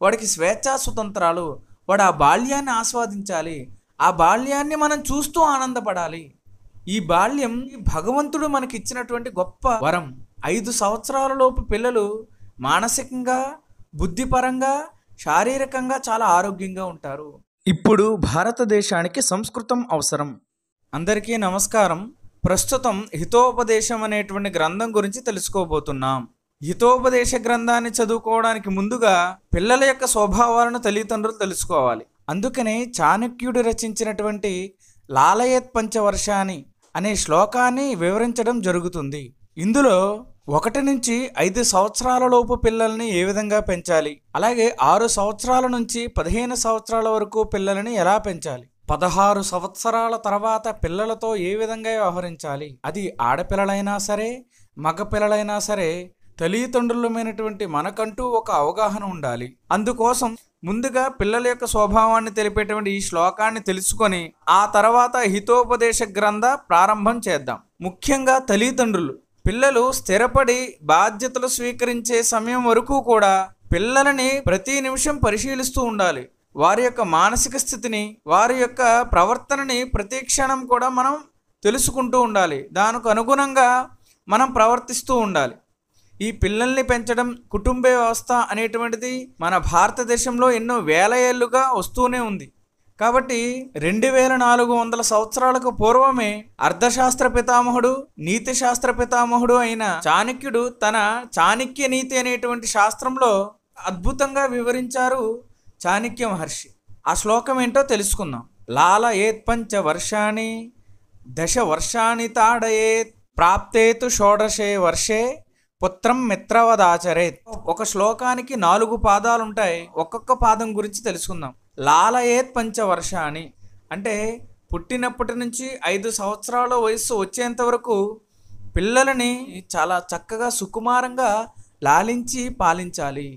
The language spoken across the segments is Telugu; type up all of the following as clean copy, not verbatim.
వాడికి స్వేచ్ఛా స్వతంత్రాలు, వాడు ఆ బాల్యాన్ని ఆస్వాదించాలి, ఆ బాల్యాన్ని మనం చూస్తూ ఆనందపడాలి. ఈ బాల్యం భగవంతుడు మనకి ఇచ్చినటువంటి గొప్ప వరం. 5 సంవత్సరాల లోపు పిల్లలు మానసికంగా, బుద్ధిపరంగా, శారీరకంగా చాలా ఆరోగ్యంగా ఉంటారు. ఇప్పుడు భారతదేశానికి సంస్కృతం అవసరం. అందరికీ నమస్కారం. ప్రస్తుతం హితోపదేశం అనేటువంటి గ్రంథం గురించి తెలుసుకోబోతున్నాం. హితోపదేశ గ్రంథాన్ని చదువుకోవడానికి ముందుగా పిల్లల యొక్క స్వభావాలను తల్లిదండ్రులు తెలుసుకోవాలి. అందుకనే చాణక్యుడు రచించినటువంటి లాలయేత్ పంచవర్షాన్ని అనే శ్లోకాన్ని వివరించడం జరుగుతుంది. ఇందులో 1 నుంచి 5 సంవత్సరాల లోపు పిల్లల్ని ఏ విధంగా పెంచాలి, అలాగే 6 సంవత్సరాల నుంచి 15 సంవత్సరాల వరకు పిల్లలని ఎలా పెంచాలి, 16 సంవత్సరాల తర్వాత పిల్లలతో ఏ విధంగా వ్యవహరించాలి, అది ఆడపిల్లలైనా సరే మగపిల్లలైనా సరే తల్లిదండ్రులమైనటువంటి మనకంటూ ఒక అవగాహన ఉండాలి. అందుకోసం ముందుగా పిల్లల యొక్క స్వభావాన్ని తెలిపేటువంటి ఈ శ్లోకాన్ని తెలుసుకొని ఆ తర్వాత హితోపదేశ గ్రంథ ప్రారంభం చేద్దాం. ముఖ్యంగా తల్లిదండ్రులు పిల్లలు స్థిరపడి బాధ్యతలు స్వీకరించే సమయం వరకు కూడా పిల్లలని ప్రతి నిమిషం పరిశీలిస్తూ ఉండాలి. వారి యొక్క మానసిక స్థితిని, వారి యొక్క ప్రవర్తనని ప్రతి క్షణం కూడా మనం తెలుసుకుంటూ ఉండాలి. దానికి అనుగుణంగా మనం ప్రవర్తిస్తూ ఉండాలి. ఈ పిల్లల్ని పెంచడం, కుటుంబ వ్యవస్థ అనేటువంటిది మన భారతదేశంలో ఎన్నో వేల ఏళ్లుగా వస్తూనే ఉంది. కాబట్టి 2400 సంవత్సరాలకు పూర్వమే అర్థశాస్త్ర పితామహుడు, నీతి శాస్త్ర పితామహుడు అయిన చాణక్యుడు తన చాణక్య నీతి అనేటువంటి శాస్త్రంలో అద్భుతంగా వివరించారు చాణక్య మహర్షి. ఆ శ్లోకం ఏంటో తెలుసుకుందాం. లాలయేత్ పంచ వర్షాణి దశ వర్షాణి తాడయేత్ ప్రాప్తేతు షోడశే వర్షే పుత్రం మిత్రవదాచరేత్. ఒక శ్లోకానికి 4 పాదాలు ఉంటాయి. ఒక్కొక్క పాదం గురించి తెలుసుకుందాం. లాలయేత్ పంచవర్షాన్ని అంటే పుట్టినప్పటి నుంచి 5 సంవత్సరాల వయస్సు వచ్చేంత వరకు పిల్లలని చాలా చక్కగా సుకుమారంగా లాలించి పాలించాలి.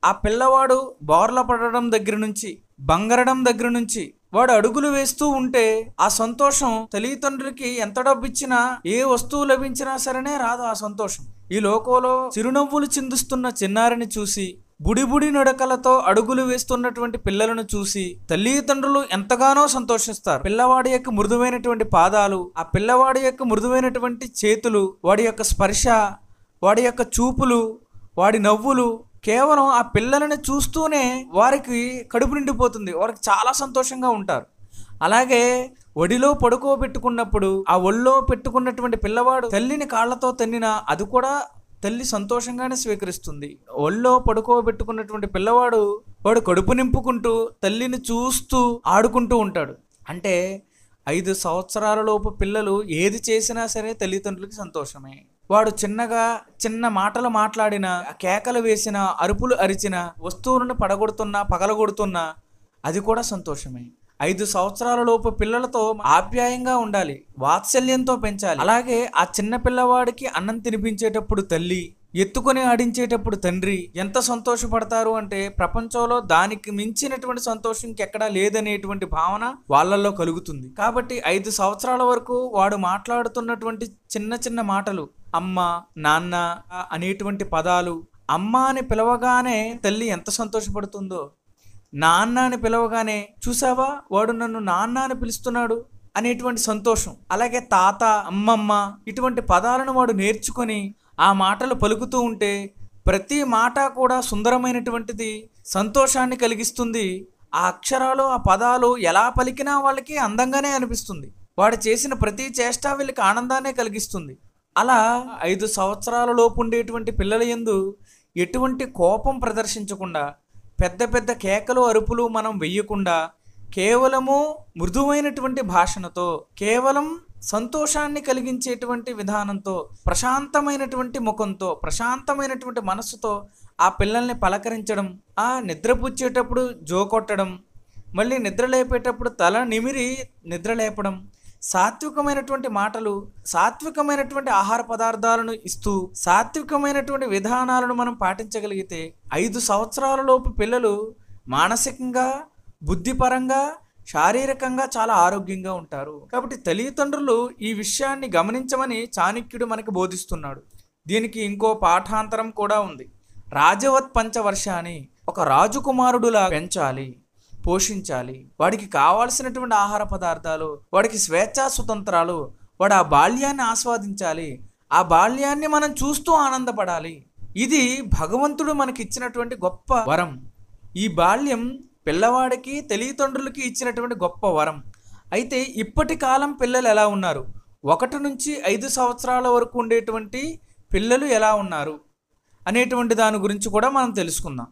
ఆ పిల్లవాడు బోర్ల పడడం దగ్గర నుంచి, బంగరడం దగ్గర నుంచి వాడు అడుగులు వేస్తూ ఉంటే ఆ సంతోషం తల్లిదండ్రులకి ఎంత డబ్బు ఇచ్చినా, ఏ వస్తువు లభించినా సరేనే రాదు ఆ సంతోషం. ఈ లోకంలో చిరునవ్వులు చిందిస్తున్న చిన్నారిని చూసి, బుడిబుడి నడకలతో అడుగులు వేస్తున్నటువంటి పిల్లలను చూసి తల్లిదండ్రులు ఎంతగానో సంతోషిస్తారు. పిల్లవాడి యొక్క మృదువైనటువంటి పాదాలు, ఆ పిల్లవాడి యొక్క మృదువైనటువంటి చేతులు, వాడి యొక్క స్పర్శ, వాడి యొక్క చూపులు, వాడి నవ్వులు కేవలం ఆ పిల్లలని చూస్తూనే వారికి కడుపు నిండిపోతుంది. వారికి చాలా సంతోషంగా ఉంటారు. అలాగే ఒడిలో పడుకోబెట్టుకున్నప్పుడు ఆ ఒళ్ళో పెట్టుకున్నటువంటి పిల్లవాడు తల్లిని కాళ్లతో తన్నినా అది కూడా తల్లి సంతోషంగానే స్వీకరిస్తుంది. ఒళ్ళో పడుకోబెట్టుకున్నటువంటి పిల్లవాడు వాడు కడుపు నింపుకుంటూ తల్లిని చూస్తూ ఆడుకుంటూ ఉంటాడు. అంటే 5 సంవత్సరాల లోపు పిల్లలు ఏది చేసినా సరే తల్లిదండ్రులకి సంతోషమే. వాడు చిన్న మాటలు మాట్లాడినా, కేకలు వేసినా, అరుపులు అరిచినా, వస్తువులను పగలగొడుతున్నా అది కూడా సంతోషమే. 5 సంవత్సరాల లోపు పిల్లలతో ఆప్యాయంగా ఉండాలి, వాత్సల్యంతో పెంచాలి. అలాగే ఆ చిన్న పిల్లవాడికి అన్నం తినిపించేటప్పుడు తల్లి, ఎత్తుకొని ఆడించేటప్పుడు తండ్రి ఎంత సంతోషపడతారు అంటే ప్రపంచంలో దానికి మించినటువంటి సంతోషం ఇంకెక్కడా లేదనేటువంటి భావన వాళ్ళల్లో కలుగుతుంది. కాబట్టి 5 సంవత్సరాల వరకు వాడు మాట్లాడుతున్నటువంటి చిన్న మాటలు, అమ్మ, నాన్న అనేటువంటి పదాలు, అమ్మ అని పిలవగానే తల్లి ఎంత సంతోషపడుతుందో, నాన్న అని పిలవగానే చూసావా వాడు నన్ను నాన్న అని పిలుస్తున్నాడు అనేటువంటి సంతోషం. అలాగే తాత, అమ్మమ్మ ఇటువంటి పదాలను వాడు నేర్చుకొని ఆ మాటలు పలుకుతూ ఉంటే ప్రతి మాట కూడా సుందరమైనటువంటిది, సంతోషాన్ని కలిగిస్తుంది. ఆ అక్షరాలు, ఆ పదాలు ఎలా పలికినా వాళ్ళకి అందంగానే అనిపిస్తుంది. వాడు చేసిన ప్రతి చేష్ట వీళ్ళకి ఆనందాన్ని కలిగిస్తుంది. అలా 5 సంవత్సరాల లోపు ఉండేటువంటి పిల్లల యందు ఎటువంటి కోపం ప్రదర్శించకుండా, పెద్ద కేకలు అరుపులు మనం వెయ్యకుండా, కేవలము మృదువైనటువంటి భాషణతో, కేవలం సంతోషాన్ని కలిగించేటువంటి విధానంతో, ప్రశాంతమైనటువంటి ముఖంతో, ప్రశాంతమైనటువంటి మనస్సుతో ఆ పిల్లల్ని పలకరించడం, ఆ నిద్రపుచ్చేటప్పుడు జోకొట్టడం, మళ్ళీ నిద్ర లేపేటప్పుడు తల నిమిరి నిద్ర లేపడం, సాత్వికమైనటువంటి మాటలు, సాత్వికమైనటువంటి ఆహార పదార్థాలను ఇస్తూ సాత్వికమైనటువంటి విధానాలను మనం పాటించగలిగితే 5 సంవత్సరాల లోపు పిల్లలు మానసికంగా, బుద్ధిపరంగా, శారీరకంగా చాలా ఆరోగ్యంగా ఉంటారు. కాబట్టి తల్లిదండ్రులు ఈ విషయాన్ని గమనించమని చాణక్యుడు మనకు బోధిస్తున్నాడు. దీనికి ఇంకో పాఠాంతరం కూడా ఉంది. రాజవత్ పంచవర్షాన్ని, ఒక రాజకుమారుడులా పెంచాలి, పోషించాలి. వాడికి కావాల్సినటువంటి ఆహార పదార్థాలు, వాడికి స్వేచ్ఛా స్వతంత్రాలు, వాడు ఆ బాల్యాన్ని ఆస్వాదించాలి. ఆ బాల్యాన్ని మనం చూస్తూ ఆనందపడాలి. ఇది భగవంతుడు మనకి ఇచ్చినటువంటి గొప్ప వరం. ఈ బాల్యం పిల్లవాడికి తల్లిదండ్రులకి ఇచ్చినటువంటి గొప్ప వరం. అయితే ఇప్పటి కాలం పిల్లలు ఎలా ఉన్నారు, 1 నుంచి 5 సంవత్సరాల వరకు ఉండేటువంటి పిల్లలు ఎలా ఉన్నారు అనేటువంటి దాని గురించి కూడా మనం తెలుసుకుందాం.